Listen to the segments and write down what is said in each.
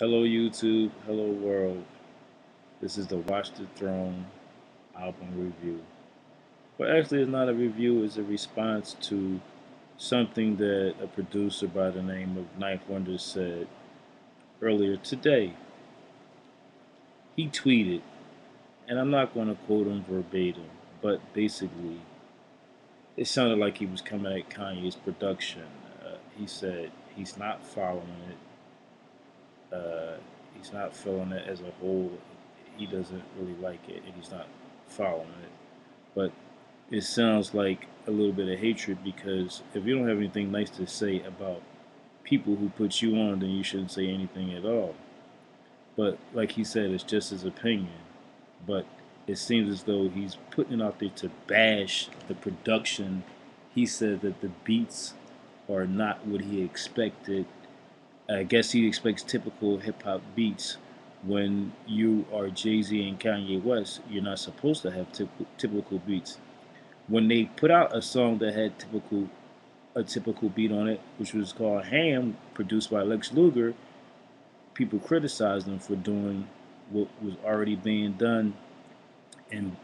Hello YouTube, hello world. This is the Watch the Throne album review. Well, actually, it's not a review, it's a response to something that a producer by the name of Knife Wonder said earlier today. He tweeted, and I'm not going to quote him verbatim, but basically, it sounded like he was coming at Kanye's production. He said he's not following it. He's not feeling it as a whole. He doesn't really like it, and he's not following it. But it sounds like a little bit of hatred because if you don't have anything nice to say about people who put you on, then you shouldn't say anything at all. But like he said, it's just his opinion. But it seems as though he's putting it out there to bash the production. He said that the beats are not what he expected. I guess he expects typical hip hop beats. When you are Jay Z and Kanye West, you're not supposed to have typical beats. When they put out a song that had a typical beat on it, which was called Ham, produced by Lex Luger, people criticized them for doing what was already being done and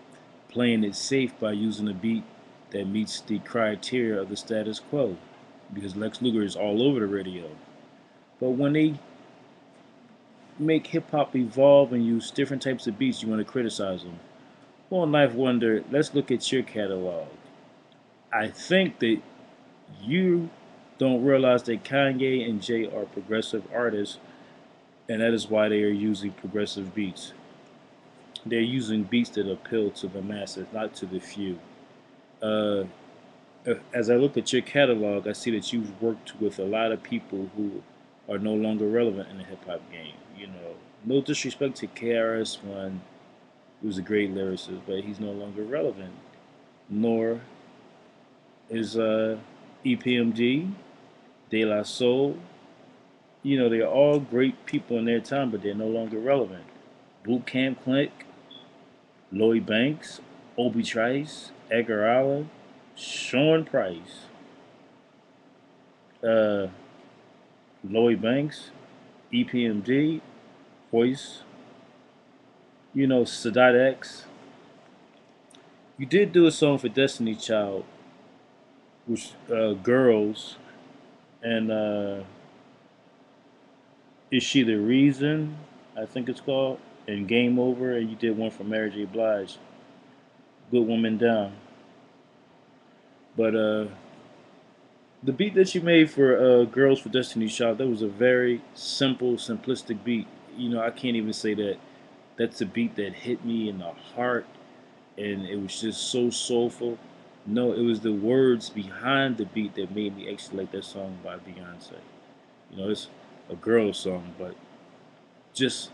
playing it safe by using a beat that meets the criteria of the status quo, because Lex Luger is all over the radio. But when they make hip hop evolve and use different types of beats, you want to criticize them. Well, Knife Wonder, let's look at your catalog. I think that you don't realize that Kanye and Jay are progressive artists, and that is why they are using progressive beats. They're using beats that appeal to the masses, not to the few. Uh, as I look at your catalog, I see that you've worked with a lot of people who are no longer relevant in the hip hop game. No disrespect to KRS-One, who's a great lyricist, but he's no longer relevant. Nor is EPMD, De La Soul. They're all great people in their time, but they're no longer relevant. Boot Camp Click, Lloyd Banks, Obi Trice, Edgar Allan, Sean Price, uh, Lloyd Banks, EPMD, Voice, Sadat X. You did do a song for Destiny Child, which Girls, and Is She the Reason? I think it's called, and Game Over, and you did one for Mary J. Blige, Good Woman Down. But the beat that you made for Girls for Destiny Child, that was a very simple, simplistic beat. I can't even say that that's a beat that hit me in the heart and it was just so soulful. No, it was the words behind the beat that made me actually like that song by Beyonce. It's a girl song, but just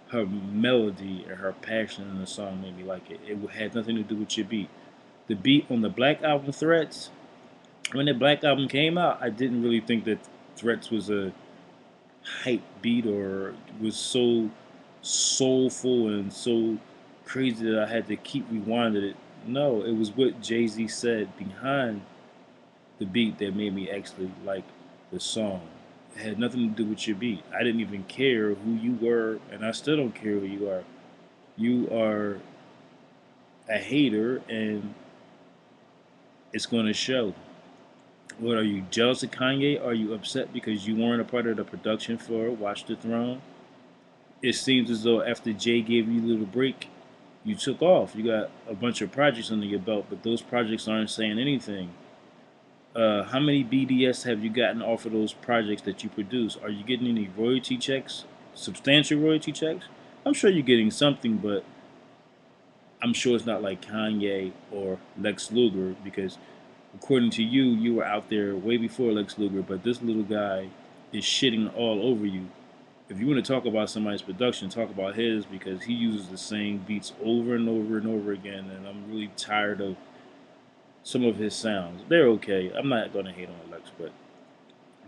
her melody and her passion in the song made me like it. It had nothing to do with your beat. The beat on the Black album Threats, when the Black album came out, I didn't really think that Threats was a hype beat or was so soulful and so crazy that I had to keep rewinding it. No, it was what Jay Z said behind the beat that made me actually like the song. It had nothing to do with your beat. I didn't even care who you were, and I still don't care who you are. You are a hater, and it's going to show. What are you jealous of Kanye? Are you upset because you weren't a part of the production for Watch the Throne? It seems as though after Jay gave you a little break, you took off. You got a bunch of projects under your belt, but those projects aren't saying anything. How many BDS have you gotten off of those projects that you produce? Are you getting any royalty checks? Substantial royalty checks? I'm sure you're getting something, but I'm sure it's not like Kanye or Lex Luger because, according to you, you were out there way before Lex Luger, but this little guy is shitting all over you. If you want to talk about somebody's production, talk about his because he uses the same beats over and over and over again, and I'm really tired of some of his sounds. They're okay. I'm not gonna hate on Lex, but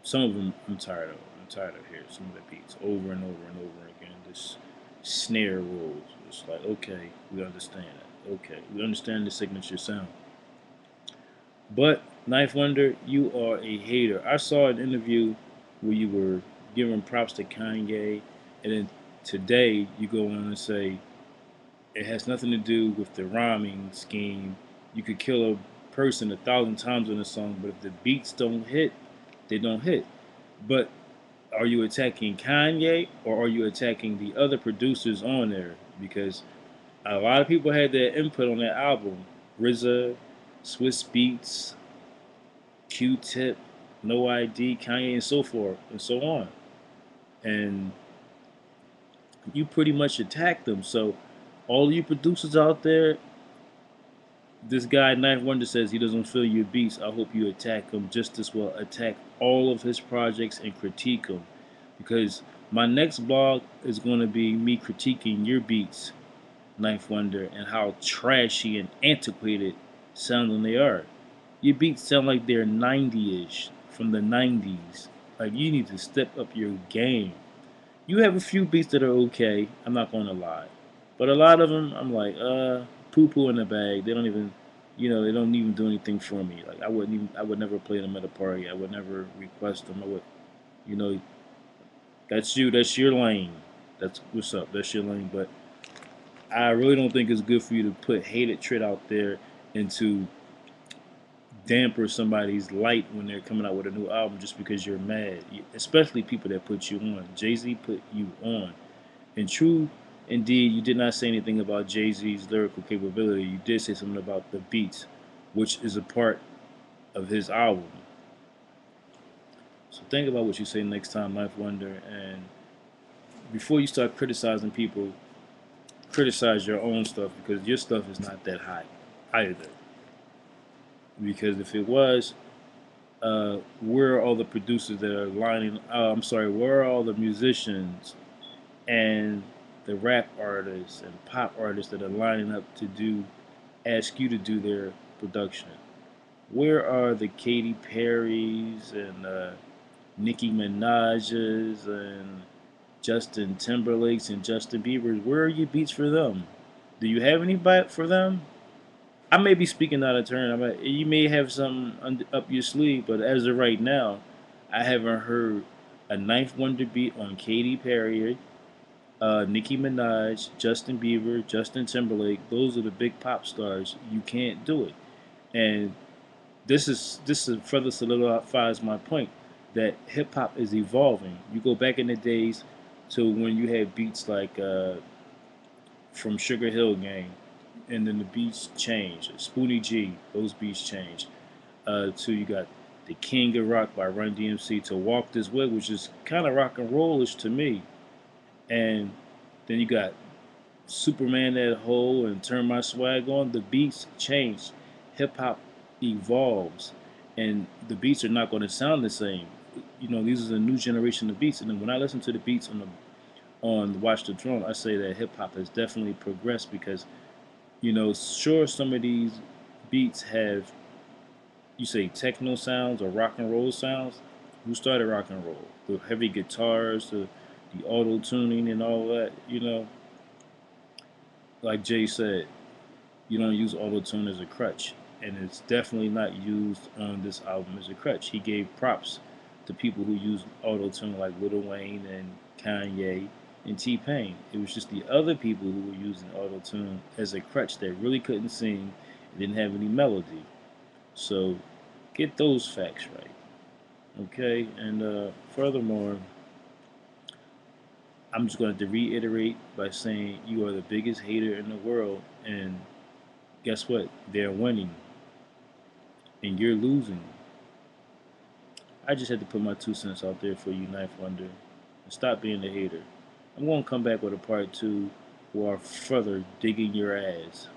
some of them I'm tired of. I'm tired of hearing some of the beats over and over and over again. This snare rolls. It's like, okay, we understand that. Okay, we understand the signature sound. But Knife Wonder, you are a hater. I saw an interview where you were giving props to Kanye And then today you go on and say it has nothing to do with the rhyming scheme. You could kill a person 1,000 times on a song, but if the beats don't hit, they don't hit. But are you attacking Kanye or are you attacking the other producers on there? Because a lot of people had their input on that album. RZA, Swiss Beats, Q-Tip, No ID, Kanye, and so forth and so on. And you pretty much attacked them. So all you producers out there, this guy Knife Wonder says he doesn't feel your beats. I hope you attack him just as well. Attack all of his projects and critique him, because my next blog is going to be me critiquing your beats, Knife Wonder, and how trashy and antiquated sounding they are. Your beats sound like they're 90-ish from the 90s. Like you need to step up your game. You have a few beats that are okay. I'm not going to lie, but a lot of them, I'm like, poo poo in the bag. They don't even, they don't even do anything for me. Like I would never play them at a party. I would never request them. I would, you know, that's you. That's your lane. That's what's up. That's your lane. But I really don't think it's good for you to put hated Trit out there and to damper somebody's light when they're coming out with a new album just because you're mad. Especially people that put you on. Jay-Z put you on. And true, indeed, you did not say anything about Jay-Z's lyrical capability. You did say something about the beats, which is a part of his album. So think about what you say next time, Life Wonder. And before you start criticizing people, criticize your own stuff, because your stuff is not that hot either. Because if it was, where are all the producers that are lining? I'm sorry, where are all the musicians and the rap artists and pop artists that are lining up to ask you to do their production? Where are the Katy Perrys and Nicki Minaj's and Justin Timberlake's and Justin Bieber's? Where are your beats for them? Do you have any bite for them? I may be speaking out of turn. You may have something up your sleeve, but as of right now, I haven't heard a Ninth Wonder beat on Katy Perry, Nicki Minaj, Justin Bieber, Justin Timberlake. Those are the big pop stars. You can't do it, and this is further solidifies my point that hip hop is evolving. You go back in the days to when you had beats like from Sugar Hill Gang, and then the beats changed. Spoonie G, those beats changed. To you got the King of Rock by Run DMC to Walk This Way, which is kind of rock and rollish to me. And then you got Superman that hole and Turn My Swag On. The beats change. Hip hop evolves, and the beats are not going to sound the same. These are a new generation of beats. And then when I listen to the beats on Watch the Throne, I say that hip hop has definitely progressed because sure, some of these beats have, you say, techno sounds or rock and roll sounds. Who started rock and roll? The heavy guitars, the auto tuning, and all that. Like Jay said, you don't use auto tune as a crutch, and it's definitely not used on this album as a crutch. He gave props to people who use auto tune, like Lil Wayne and Kanye and T Pain. It was just the other people who were using auto tune as a crutch that really couldn't sing and didn't have any melody. So get those facts right, okay? And furthermore, I'm just going to reiterate by saying you are the biggest hater in the world, and guess what? They're winning, and you're losing. I just had to put my 2 cents out there for you, Knife Wonder, and stop being a hater. I'm going to come back with a part two where I further digging your ass.